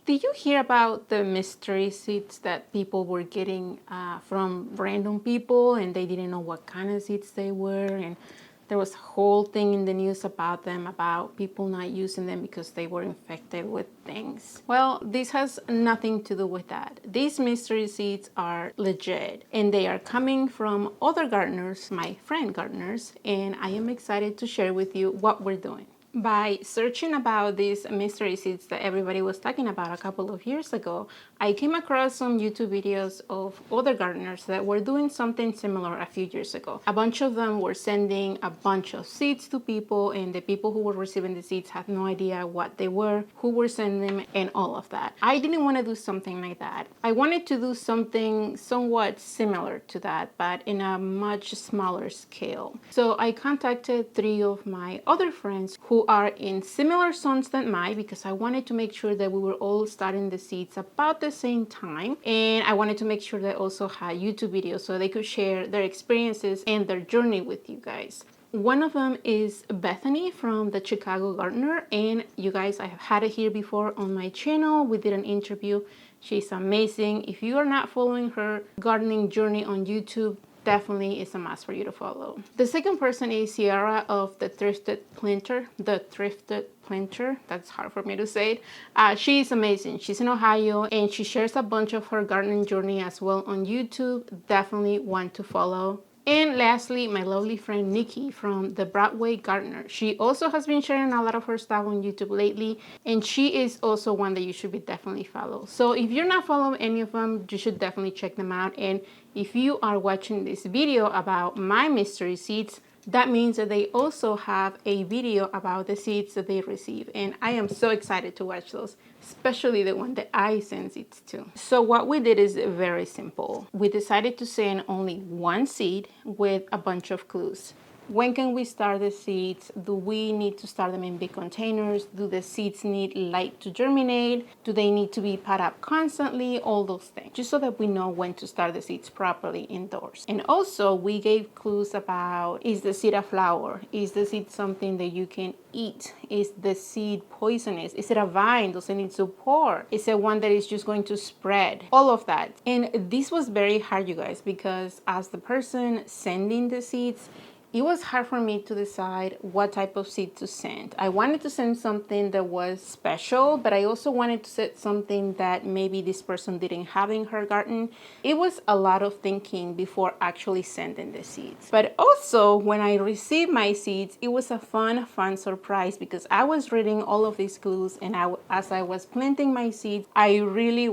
Did you hear about the mystery seeds that people were getting from random people and they didn't know what kind of seeds they were? And there was a whole thing in the news about them, about people not using them because they were infected with things. Well, this has nothing to do with that. These mystery seeds are legit and they are coming from other gardeners, my friend gardeners, and I am excited to share with you what we're doing. By searching about these mystery seeds that everybody was talking about a couple of years ago, I came across some YouTube videos of other gardeners that were doing something similar a few years ago. A bunch of them were sending a bunch of seeds to people, and the people who were receiving the seeds had no idea what they were, who were sending them, and all of that. I didn't want to do something like that. I wanted to do something somewhat similar to that, but in a much smaller scale. So I contacted 3 of my other friends who are in similar zones than mine, because I wanted to make sure that we were all starting the seeds about the same time, and I wanted to make sure they also had YouTube videos so they could share their experiences and their journey with you guys. One of them is Bethany from the Chicago Gardener, and you guys, I have had it here before on my channel. We did an interview. She's amazing. If you are not following her gardening journey on YouTube, definitely is a must for you to follow. The second person is Ciearra of the Thrifted Planter. That's hard for me to say it. She's amazing. She's in Ohio and she shares a bunch of her gardening journey as well on YouTube. Definitely want to follow. And lastly, my lovely friend Nikki from the Broadway Gardener. She also has been sharing a lot of her stuff on YouTube lately, and she is also one that you should be definitely follow. So if you're not following any of them, you should definitely check them out. And if you are watching this video about my mystery seeds, that means that they also have a video about the seeds that they receive, and I am so excited to watch those, especially the one that I send seeds to. So what we did is very simple. We decided to send only one seed with a bunch of clues. When can we start the seeds? Do we need to start them in big containers? Do the seeds need light to germinate? Do they need to be pot up constantly? All those things, just so that we know when to start the seeds properly indoors. And also we gave clues about, is the seed a flower? Is the seed something that you can eat? Is the seed poisonous? Is it a vine? Does it need support? Is it one that is just going to spread? All of that. And this was very hard, you guys, because as the person sending the seeds, it was hard for me to decide what type of seed to send. I wanted to send something that was special, but I also wanted to send something that maybe this person didn't have in her garden. It was a lot of thinking before actually sending the seeds. But also, when I received my seeds, it was a fun surprise, because I was reading all of these clues, and as I was planting my seeds, I really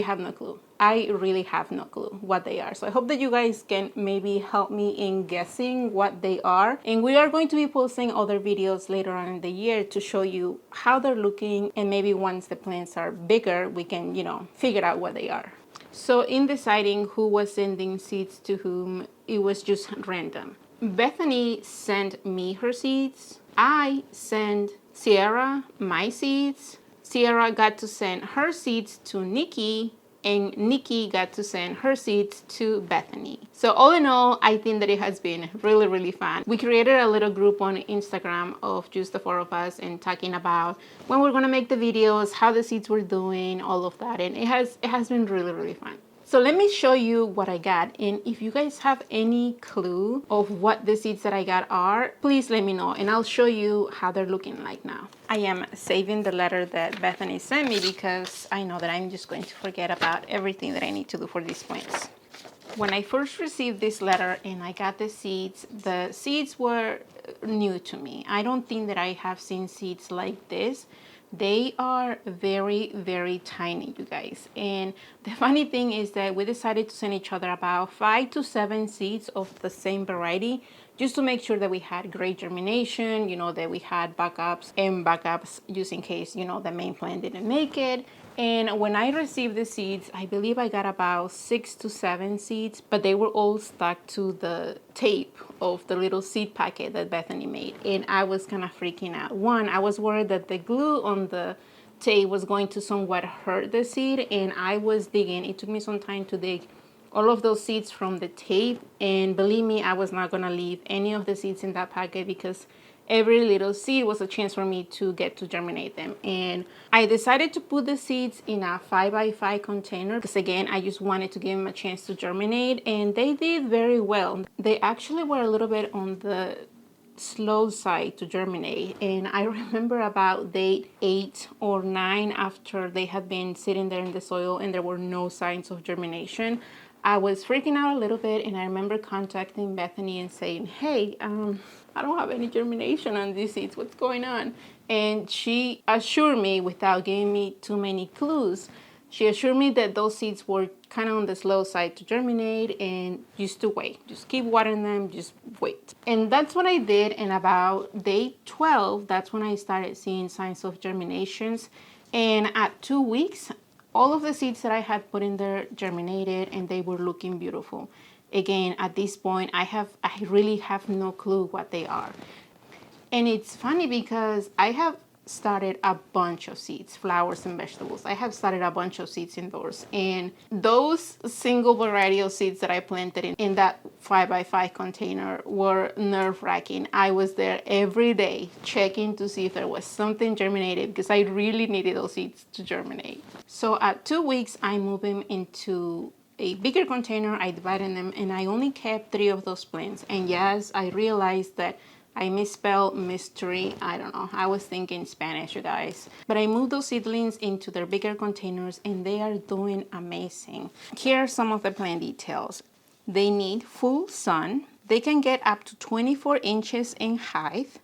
have no clue. I really have no clue what they are. So I hope that you guys can maybe help me in guessing what they are. And we are going to be posting other videos later on in the year to show you how they're looking. And maybe once the plants are bigger, we can, figure out what they are. So in deciding who was sending seeds to whom, it was just random. Bethany sent me her seeds. I sent Ciearra my seeds. Ciearra got to send her seeds to Nikki, and Nikki got to send her seeds to Bethany. So all in all, I think that it has been really, really fun. We created a little group on Instagram of just the 4 of us and talking about when we're gonna make the videos, how the seeds were doing, all of that. And it has been really, really fun. So let me show you what I got, and if you guys have any clue of what the seeds that I got are, please let me know and I'll show you how they're looking like now. I am saving the letter that Bethany sent me because I know that I'm just going to forget about everything that I need to do for these plants. When I first received this letter and I got the seeds were new to me. I don't think that I have seen seeds like this. They are very, very tiny, you guys. And the funny thing is that we decided to send each other about 5 to 7 seeds of the same variety, just to make sure that we had great germination, that we had backups just in case, the main plant didn't make it. And when I received the seeds, I believe I got about 6 to 7 seeds, but they were all stuck to the tape of the little seed packet that Bethany made. And I was kind of freaking out. One, I was worried that the glue on the tape was going to somewhat hurt the seed, and I was digging. It took me some time to dig all of those seeds from the tape, and believe me, I was not gonna leave any of the seeds in that packet because every little seed was a chance for me to get to germinate them. And I decided to put the seeds in a 5x5 container because, again, I just wanted to give them a chance to germinate, and they did very well. They actually were a little bit on the slow side to germinate, and I remember about day 8 or 9, after they had been sitting there in the soil and there were no signs of germination, I was freaking out a little bit, and I remember contacting Bethany and saying, hey, I don't have any germination on these seeds, what's going on? And she assured me, without giving me too many clues, she assured me that those seeds were kind of on the slow side to germinate, and just to wait. Just keep watering them, just wait. And that's what I did, and about day 12, that's when I started seeing signs of germinations. And at 2 weeks, all of the seeds that I had put in there germinated, and they were looking beautiful. Again, at this point, I really have no clue what they are. And it's funny because I have started a bunch of seeds, flowers and vegetables. I have started a bunch of seeds indoors, and those single variety of seeds that I planted in that 5x5 container were nerve-wracking. I was there every day checking to see if there was something germinated, because I really needed those seeds to germinate. So at 2 weeks, I moved them into a bigger container. I divided them, and I only kept 3 of those plants. And yes, I realized that I misspelled mystery. I don't know. I was thinking Spanish, you guys. But I moved those seedlings into their bigger containers, and they are doing amazing. Here are some of the plant details. They need full sun. They can get up to 24 inches in height.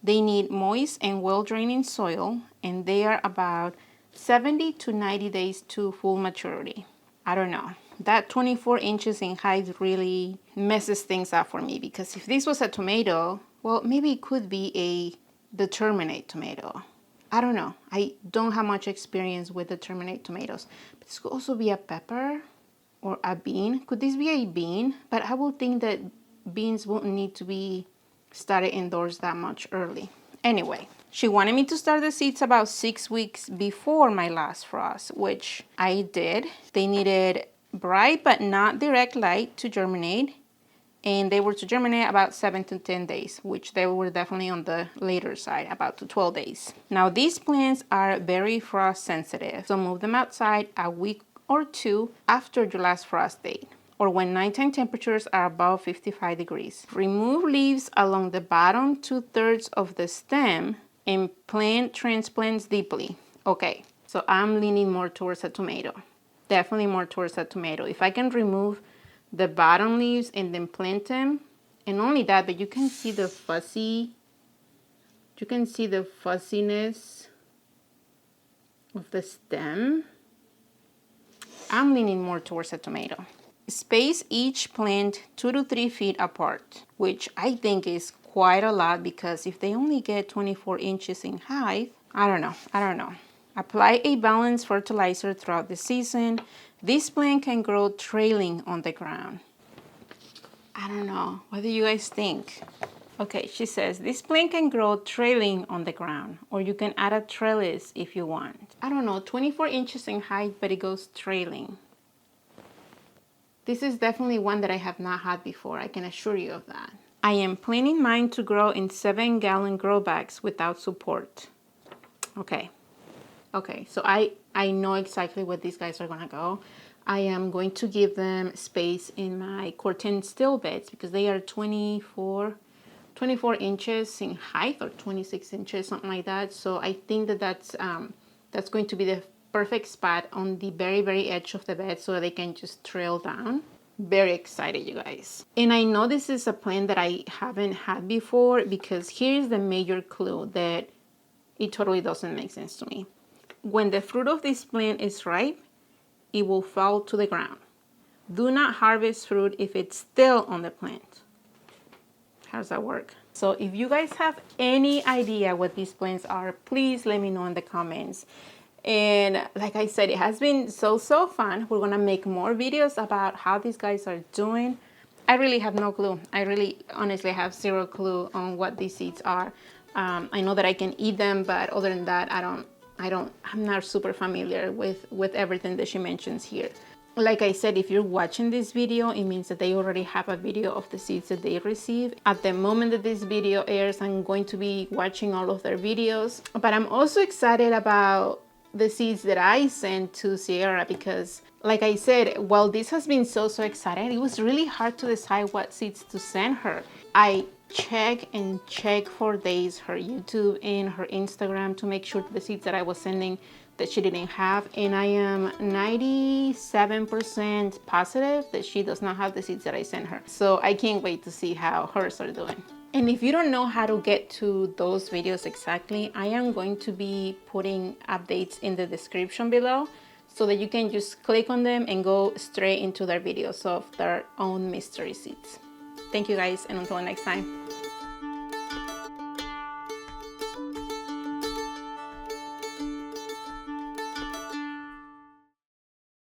They need moist and well-draining soil, and they are about 70 to 90 days to full maturity. I don't know. That 24 inches in height really messes things up for me, because if this was a tomato, well, maybe it could be a determinate tomato. I don't know. I don't have much experience with determinate tomatoes. But this could also be a pepper or a bean. Could this be a bean? But I would think that beans won't need to be started indoors that much early. Anyway, she wanted me to start the seeds about 6 weeks before my last frost, which I did. They needed bright but not direct light to germinate, and they were to germinate about 7 to 10 days, which they were definitely on the later side, about to 12 days. Now, these plants are very frost sensitive, so move them outside a week or 2 after your last frost date, or when nighttime temperatures are above 55 degrees. Remove leaves along the bottom 2/3 of the stem and plant transplants deeply. Okay, so I'm leaning more towards a tomato. Definitely more towards a tomato. If I can remove the bottom leaves and then plant them, and only that, but you can see the fuzziness of the stem. I'm leaning more towards a tomato. Space each plant 2 to 3 feet apart, which I think is quite a lot, because if they only get 24 inches in height, I don't know. Apply a balanced fertilizer throughout the season. This plant can grow trailing on the ground. I don't know. What do you guys think? Okay, she says this plant can grow trailing on the ground, or you can add a trellis if you want. I don't know, 24 inches in height, but it goes trailing. This is definitely one that I have not had before. I can assure you of that. I am planning mine to grow in 7-gallon grow bags without support. Okay, so I know exactly where these guys are gonna go. I am going to give them space in my corten still beds, because they are 24 inches in height, or 26 inches, something like that. So I think that that's going to be the perfect spot on the very, very edge of the bed, so they can just trail down. Very excited, you guys. And I know this is a plant that I haven't had before, because here's the major clue that it totally doesn't make sense to me. When the fruit of this plant is ripe, it will fall to the ground. Do not harvest fruit if it's still on the plant. How does that work? So if you guys have any idea what these plants are, please let me know in the comments. And like I said, it has been so fun. We're gonna make more videos about how these guys are doing. I really have no clue. I really honestly have 0 clue on what these seeds are. I know that I can eat them, but other than that, I'm not super familiar with everything that she mentions here. Like I said, if you're watching this video, it means that they already have a video of the seeds that they received. At the moment that this video airs, I'm going to be watching all of their videos. But I'm also excited about the seeds that I sent to Ciearra because, like I said, while this has been so exciting, it was really hard to decide what seeds to send her. I check for days her YouTube and her Instagram to make sure that the seeds that I was sending that she didn't have, and I am 97% positive that she does not have the seeds that I sent her. So I can't wait to see how hers are doing. And if you don't know how to get to those videos exactly, I am going to be putting updates in the description below so that you can just click on them and go straight into their videos of their own mystery seeds. Thank you guys, and until next time.